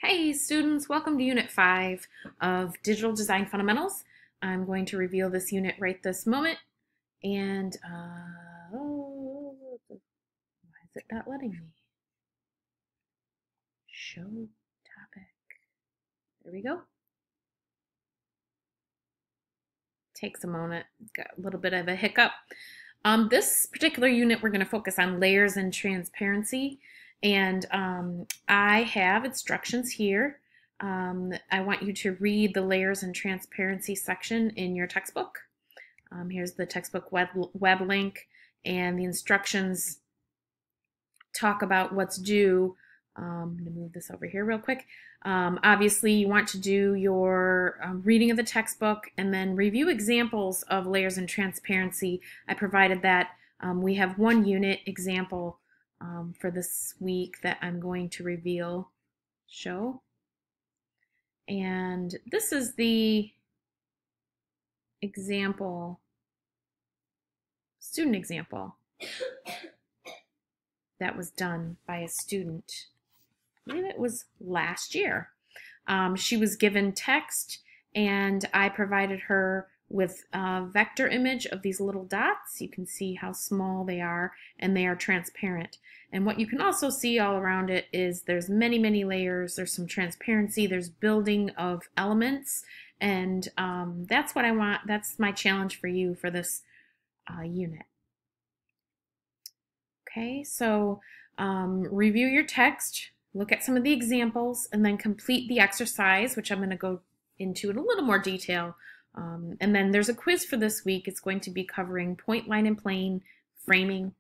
Hey students, welcome to Unit 5 of Digital Design Fundamentals. I'm going to reveal this unit right this moment, and oh, why is it not letting me? Show topic. There we go. Takes a moment, got a little bit of a hiccup. This particular unit we're going to focus on layers and transparency, and I have instructions here. I want you to read the layers and transparency section in your textbook. Here's the textbook web link, and the instructions talk about what's due. I'm going to move this over here real quick. Obviously, you want to do your reading of the textbook and then review examples of layers and transparency. I provided that. We have one unit example for this week that I'm going to reveal, show. And this is the example, student example, that was done by a student. I believe it was last year. She was given text, and I provided her with a vector image of these little dots. You can see how small they are, and they are transparent. And what you can also see all around it is there's many, many layers. There's some transparency. There's building of elements, and that's what I want. That's my challenge for you for this unit. Okay, so review your text, look at some of the examples, and then complete the exercise, which I'm going to go into in a little more detail. And then there's a quiz for this week. It's going to be covering point, line, and plane, framing,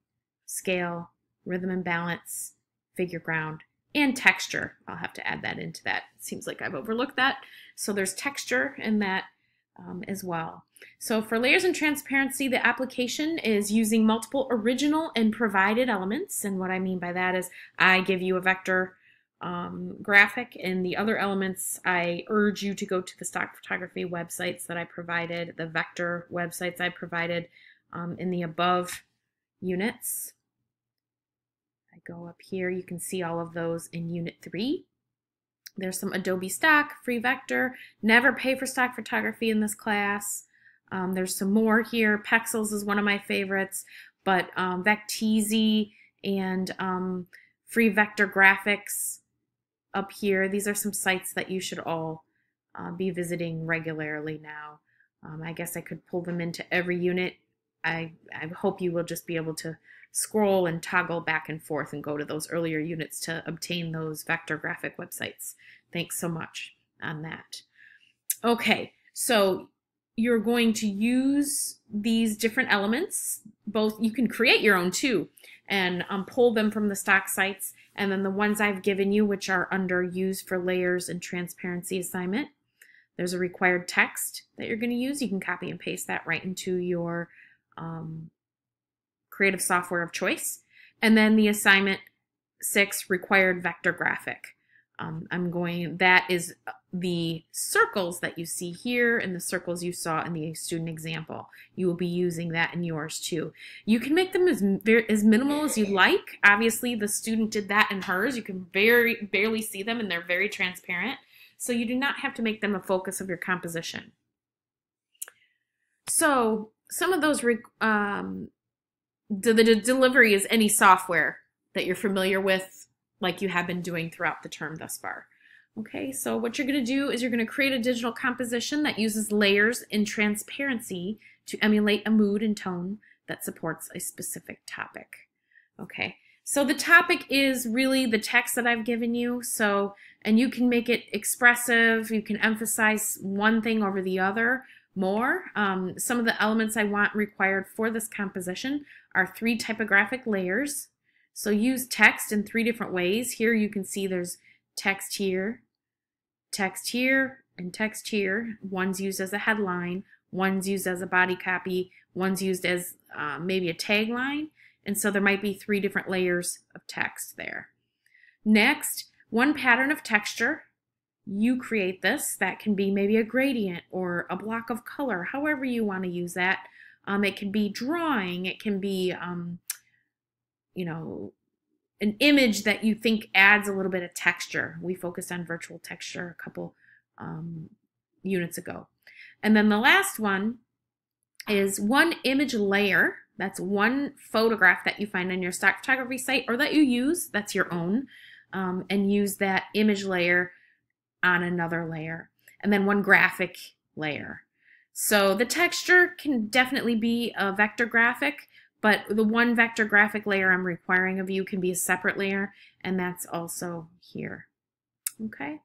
scale, rhythm and balance, figure ground, and texture. I'll have to add that into that. It seems like I've overlooked that. So there's texture in that as well. So for layers and transparency, the application is using multiple original and provided elements. And what I mean by that is I give you a vector graphic, and the other elements, I urge you to go to the stock photography websites that I provided, the vector websites I provided in the above units. I go up here, you can see all of those in Unit 3. There's some Adobe stock, free vector, never pay for stock photography in this class. There's some more here. Pexels is one of my favorites, but Vecteezy and free vector graphics up here. These are some sites that you should all be visiting regularly now. I guess I could pull them into every unit. I hope you will just be able to scroll and toggle back and forth and go to those earlier units to obtain those vector graphic websites. Thanks so much on that. Okay, so you're going to use these different elements. Both, you can create your own too, and pull them from the stock sites, and then the ones I've given you, which are under Use for Layers and Transparency assignment. There's a required text that you're going to use. You can copy and paste that right into your creative software of choice. And then the assignment 6, required vector graphic. That is the circles that you see here and the circles you saw in the student example. You will be using that in yours too. You can make them as minimal as you like. Obviously, the student did that in hers. You can barely see them, and they're very transparent. So you do not have to make them a focus of your composition. So some of those, the delivery is any software that you're familiar with, like you have been doing throughout the term thus far. Okay, so what you're going to do is you're going to create a digital composition that uses layers and transparency to emulate a mood and tone that supports a specific topic. Okay, so the topic is really the text that I've given you. So, and you can make it expressive. You can emphasize one thing over the other more. Some of the elements I want required for this composition are 3 typographic layers. So use text in 3 different ways. Here you can see there's text here, and text here. One's used as a headline, one's used as a body copy, one's used as maybe a tagline. And so there might be 3 different layers of text there. Next, one pattern of texture. You create this. That can be maybe a gradient or a block of color, however you want to use that. It can be drawing. It can be, an image that you think adds a little bit of texture. We focused on virtual texture a couple units ago. And then the last one is one image layer. That's one photograph that you find on your stock photography site or that you use, that's your own, and use that image layer on another layer. And then one graphic layer. So the texture can definitely be a vector graphic, but the one vector graphic layer I'm requiring of you can be a separate layer, and that's also here. Okay,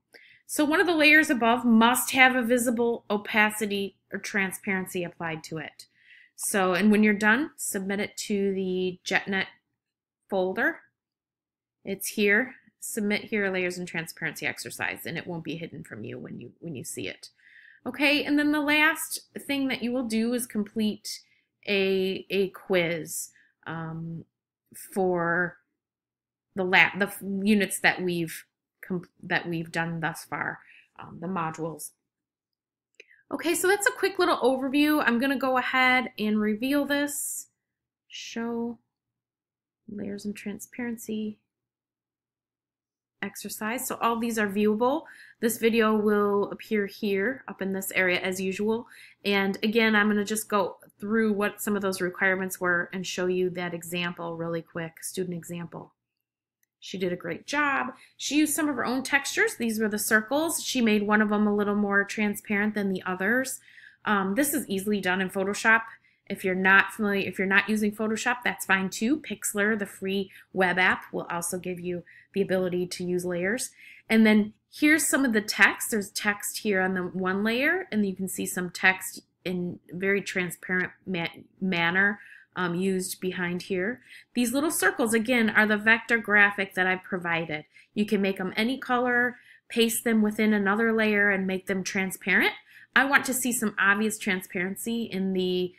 so one of the layers above must have a visible opacity or transparency applied to it. So, and when you're done, submit it to the JetNet folder. It's here. Submit here layers and transparency exercise, and it won't be hidden from you when you see it. Okay, and then the last thing that you will do is complete a quiz for the units that we've done thus far, the modules. Okay, so that's a quick little overview. I'm going to go ahead and reveal this. Show layers and transparency exercise. So all these are viewable. This video will appear here up in this area as usual. And again, I'm going to just go through what some of those requirements were and show you that example really quick, student example. She did a great job. She used some of her own textures. These were the circles. She made one of them a little more transparent than the others. This is easily done in Photoshop. If you're not familiar, if you're not using Photoshop, that's fine too. Pixlr, the free web app, will also give you the ability to use layers. And then here's some of the text. There's text here on the one layer, and you can see some text in very transparent manner used behind here. These little circles, again, are the vector graphic that I've provided. You can make them any color, paste them within another layer, and make them transparent. I want to see some obvious transparency in the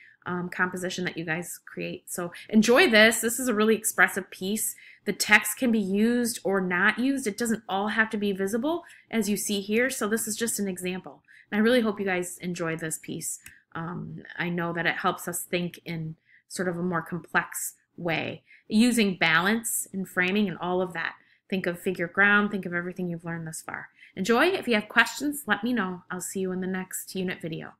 composition that you guys create. So enjoy this. This is a really expressive piece. The text can be used or not used. It doesn't all have to be visible, as you see here. So this is just an example. And I really hope you guys enjoy this piece. I know that it helps us think in sort of a more complex way, using balance and framing and all of that. Think of figure ground, think of everything you've learned thus far. Enjoy. If you have questions, let me know. I'll see you in the next unit video.